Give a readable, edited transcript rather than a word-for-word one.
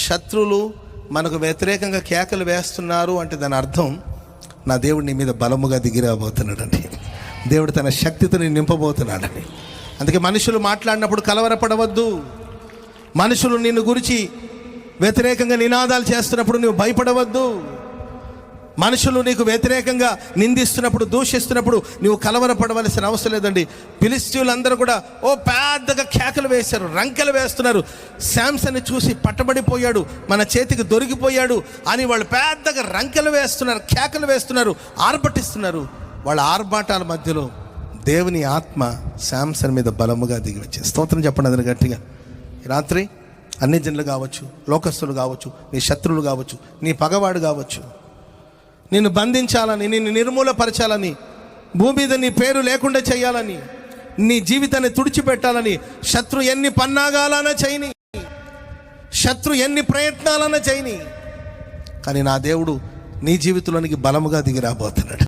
శత్రువులు మనకు వ్యతిరేకంగా కేకలు వేస్తున్నారు అంటే దాని అర్థం నా దేవుడు నీ మీద బలముగా దిగిరాబోతున్నాడండి. దేవుడు తన శక్తితో నీ నింపబోతున్నాడని. అందుకే మనుషులు మాట్లాడినప్పుడు కలవరపడవద్దు. మనుషులు నిన్ను గురించి వ్యతిరేకంగా నినాదాలు చేస్తున్నప్పుడు నువ్వు భయపడవద్దు. మనుషులు నీకు వ్యతిరేకంగా నిందిస్తున్నప్పుడు, దూషిస్తున్నప్పుడు నువ్వు కలవరపడవలసిన అవసరం లేదండి. ఫిలిష్తీయులందరూ కూడా పెద్దగా కేకలు వేశారు, రంకెలు వేస్తున్నారు. శాంసన్ని చూసి పట్టబడిపోయాడు, మన చేతికి దొరికిపోయాడు అని వాళ్ళు పెద్దగా రంకెలు వేస్తున్నారు, కేకలు వేస్తున్నారు, ఆర్భటిస్తున్నారు. వాళ్ళ ఆర్భాటాల మధ్యలో దేవుని ఆత్మ శాంసన్ మీద బలముగా దిగి వచ్చే స్తోత్రం చెప్పండి అతను గట్టిగా. ఈ రాత్రి అన్ని జనులు కావచ్చు, లోకస్తులు కావచ్చు, నీ శత్రువులు కావచ్చు, నీ పగవాడు కావచ్చు, నిన్ను బంధించాలని, నిన్ను నిర్మూలపరచాలని, భూమి మీద నీ పేరు లేకుండా చేయాలని, నీ జీవితాన్ని తుడిచిపెట్టాలని శత్రు ఎన్ని పన్నాగాలన్నా చేయని, శత్రు ఎన్ని ప్రయత్నాలన్నా చేయని, కానీ నా దేవుడు నీ జీవితంలోనికి బలముగా దిగి రాబోతున్నాడు.